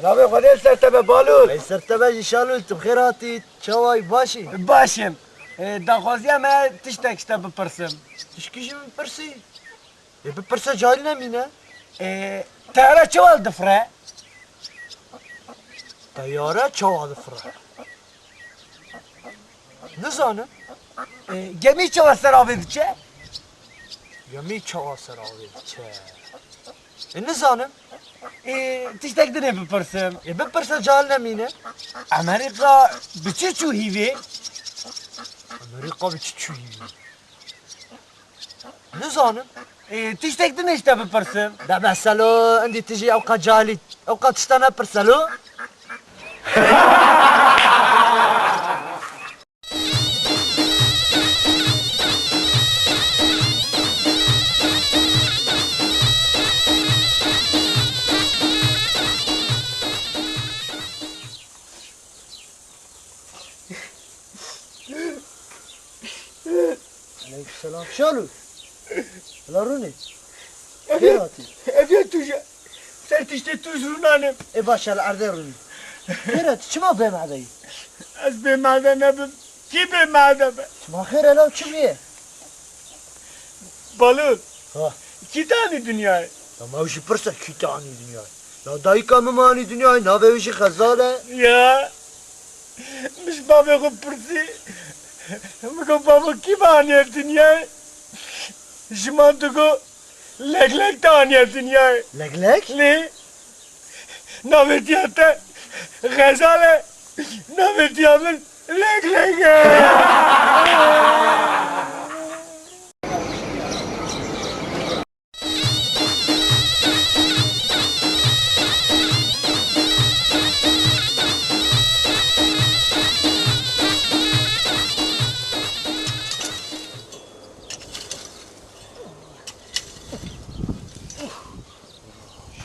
سلامي خدي سرتبه بالول. سرتبه شالولتم خيراتي چاوای باشی؟ باشم. داخوازی ما تشتک شتا بپرسم. تشکیشی بپرسی؟ بپرسه جاهل نمینه؟ تیاره چوال دفره؟ تیاره چوال دفره؟ نزانم؟ گمی چوال سراوید چه؟ گمی چوال سراوید چه؟ نزانم؟ تشتک دنه بپرسم. بپرسه جاهل نمینه؟ امریکا بچه چو هیوی؟ امریکا بچه چو هیوی؟ نزانم؟ تشتک دنه اشتا بپرسم. ده مسئلو اندی تجی اوقات جاهلی اوقات اشتانه پرسلو؟ Selam. Şalu. Laruni. Kerati. Evet tuşa. Sen tişte tuzrunanım. Başal arderuni. Kerati çima be madayı. Az be mada nebim. Ki be mada be. Çima khere lav çimiye. Balın. Ha. 2 tane dünya. Ama uji pırsa 2 tane dünya. La dayıka mımani dünya. Na be uji khazale. Ya. Miş baba ko pırsi. Mko baba kim anıyor dünya? Şimantu ko leg tanıyor dünya. Leg? Ne? Navetiyata gazale. Navetiyamın leg.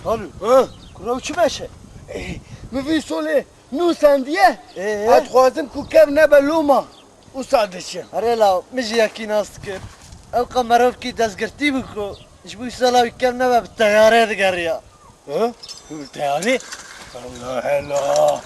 Şalu. Ha. Kurav çimeşe. Mıvı sole nusandiye. At khwazim ku kev nebe luma. Usadışım. Are la miji yaki nastkir. Ev kamerov ki dezgirti biko. İşbu salav kem nebe bi tayare digar ya. Ha? Teyari? Allah Allah.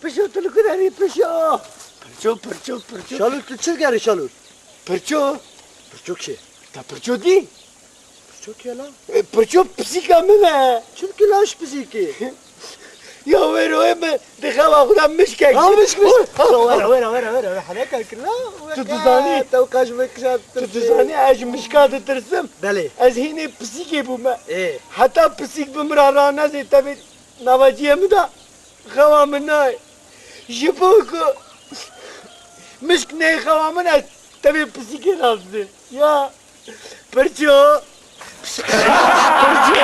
Perciò, te lo guardare, perciò. Perciò. Şalu tüçül geri şalu. Perciò, Çok şey. da perciò di. Çok ya lan. Perciò psica me. Çünkü la iş psiki. Ya vero eme, dejaba خودم مشکک. Vera. Haleka kırla. Tutuzani. Tavkaş mekşat. Tutuzani اج مشکات ترسم. Beli. از هینه پسیکی بومه. İyi. حتی پسیک بمرا را نزی تبی نواجیه مدا. خوامن نای. جبوکو. مشک نه خوامن از تبی پسیکی رازده. یا. پرچو. پرچو.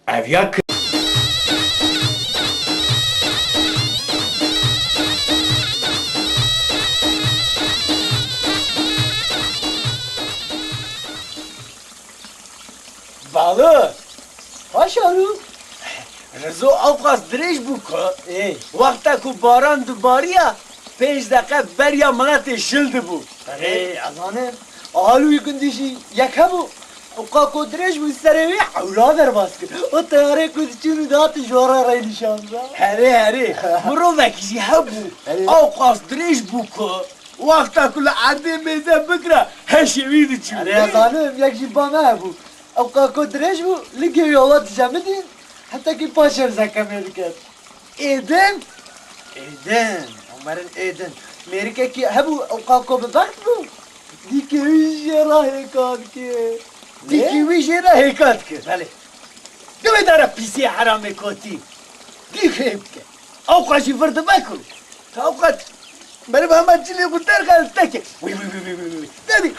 اویا Balı. Haşalu. Rezo avqas dirêj bû ku wexta ku baran dibariya 5 deqe beriya miletê şil dibû. Azanım. Ahalûyê gundîşî yek hebû. Oqa ku dirêj bû serê wê ewla derbas kir. O teyarê ku diçûn û dihatî ji wara rê nîşanda. Herê mirovekî jî hebû avqas dirêj bû ku wexta ku li erdê mêze bikire heşê wî diçû. Azanım yek jî bame hebû. Oqa ku dirêj bû ligê yola dijemidîn. Hatta ki paşer zekamê diket. Êdin? Êdin. Umerên êdin. Mêrikekî hebû oqa ku bibext bû. Dîkê wî jê re hêka dike. Dîkê wî jê re hêka dike. Belê. Divê dere pîsê heramê kotî. Dîkê bike. Avqa jî vir dibe ku. Avqat benim hemen cilê ku derxel teke. Wî. Dedî.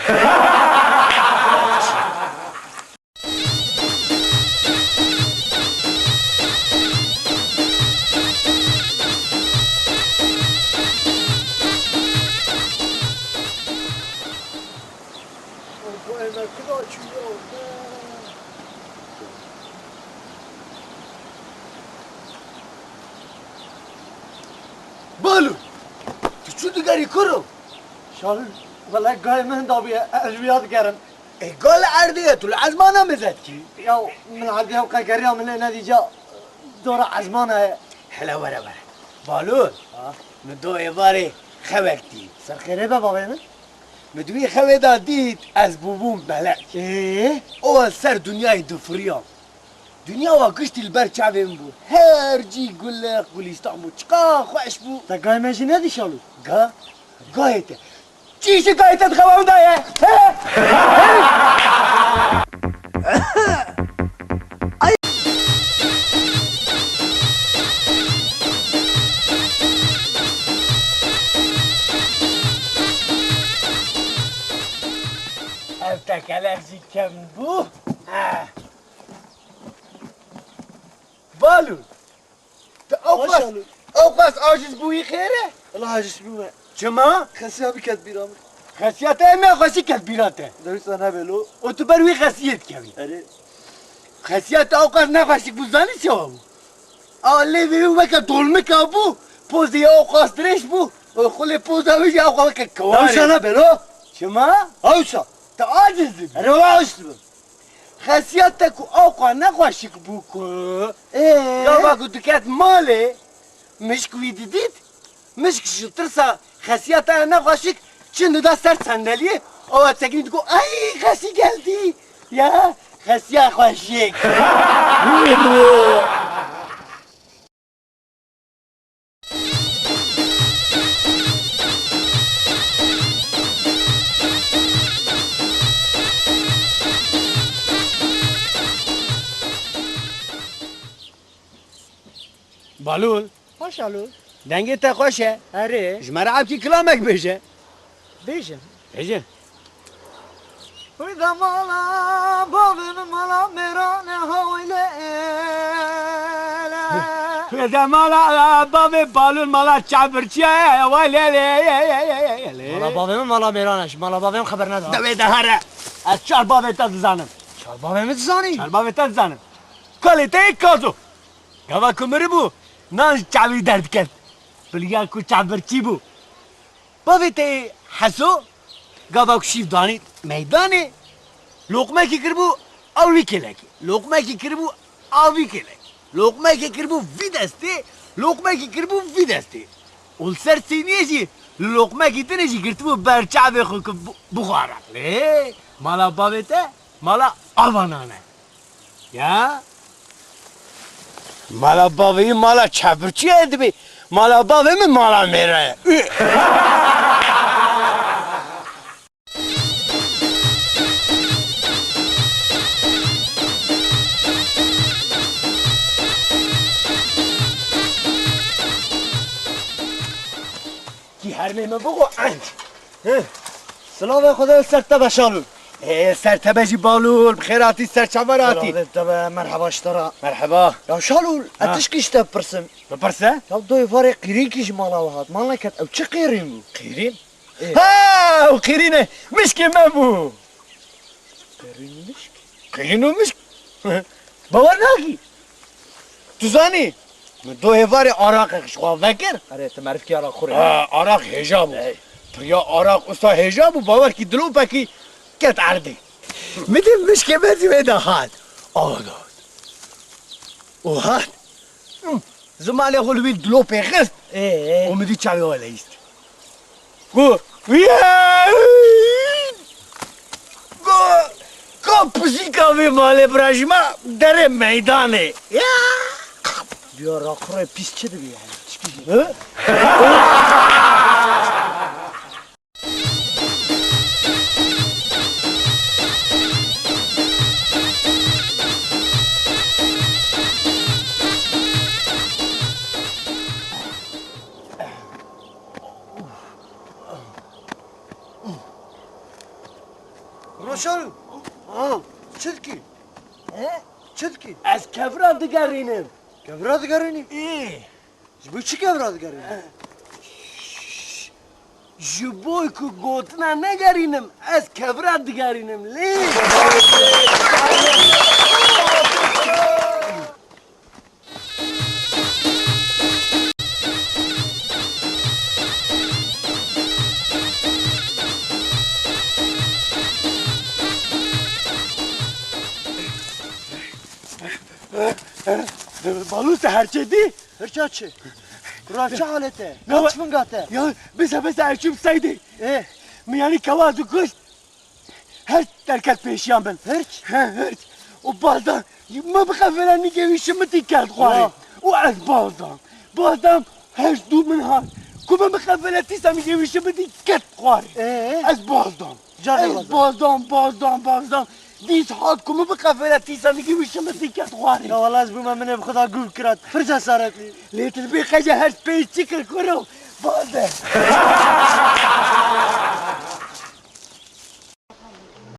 دیگری کرو شالو والله گای من دابی اجویات کردم قال عردیه تو العزمانه مزد کی یا من عادی هم قاگری من نتیجه دور عزمانه هلا ورا ورا بالون مدو باری خبرتی سر خیره به بابا من مدوی خبر دادید از بوبون بله او سر دنیای دفریام دنیا و گشتی البر چاویم بود هر جی گلق گلیستان بود چقا خوش بود تا گای منشی ندی شالو گایته چیشی گایته خوام دایه تکلفی کم بو بالو اوقاس آجز بوی خیره الله حاجش بومه چما؟ خسی همی کت بیرام خاصیت همه خاصی کت بیراته درست نه بلو و تو بروی خاصیت کمی اره خاصیت اوقاس نخواستی بوزانی چه بو آله بیو بکا دولمه که بو پوزی اوقاس درش بو و خلی پوز همیشه اوقاس که دوشا کواره نه بلو چما؟ اوشا تا آجزی اره واش بو خاصیت کو اوقاس نخواستی بو که گاوا کو دکت ماله مشکوی دیدید مشک شترسا خاصیت نخواستی چند دا سر صندلیه او تکنید کو ای خاصی گلدی یا خاصی خوشیک بالول خوش شالو دنگه تا خوشه اره جمره عبکی کلامک بشه بیشم بشه ویدا مالا بابن مالا میران هویله فدا مالا باب بالول مالا چابرچیه ولی مالا بابم مالا میرانش مالا بابم خبر نداره دوی دهره از چهار باب تا زنم چال بابم زانی چهار باب تا زنم کالیته کازو گوا کمری بو نان چاوی درد کرد بلیا کو چابرچی بو بابی ته حسو گوا کشیف دانید میدانه لقمه کی کربو آوی کلکی لقمه کی کربو آوی کلک لقمه کی کربو وی دسته لقمه کی کربو وی دسته اول سر سینیه جی لقمه کی تنه جی گرتبو برچاوی خو که بخارا لی مالا بابی ته مالا آوانانه یا مالا بابی مالا چابرچی ادبی مالا بابی من مالا میره کی هر میمه بگو انج سلام خدا سرت بشالو سرتبجی بالول بخیراتی سرچاوراتی سلام مرحبا اشترا مرحبا یا شالو اتش کیشته پرسم بپرسه یا دوی فاری قیرین کیش مالا وهات مالا نکت او چه قیرین بو قیرین ها و قیرینه مشک من بو قیرین مشک قیرین و مشک باور ناکی تو زانی دو هوار عراقش خواه وکر اره تمرف کی آرا خوره عراق هجابو پریا عراق استا هجابو باور کی دلو پکی کت عرضی میدیم مشک بزی میده هاد آداد او هاد زمانی خلوی دلو پیخست اه و میدی چاوی والا ایست گو کپسی کاوی مال براجما در میدانه بیا را خوره پیس چه دبی یعنی چی روشن چتکی چتکی از کبرا دگرینم کبرا دگرینی جبو چی کبرا دگرینی جبوی که گوتنا نگرینم از کبرا دگرینم لی Balu seher çedi. Hırça çi. Kural çi halete. Ne var? Kaç fıngate. Ya bese erçim saydı. Yani kavazu kuş. Her terkat peşiyan ben. Hırç. Hırç. O baldan. Ma bخفلني جويشم تيكات خواري. وعز بالدام هاش دو من هاد. كما بخفلتي سامي جويشم تيكات خواري. از بالدام. از بالدام. دیس هاد كما بخفلتي سامي جويشم تيكات خواري. Ya vallahi bu memene bu kadar gül kırat. Fırça saratli. ليت البيخة هاش بيش تيكر كرو. بالدام.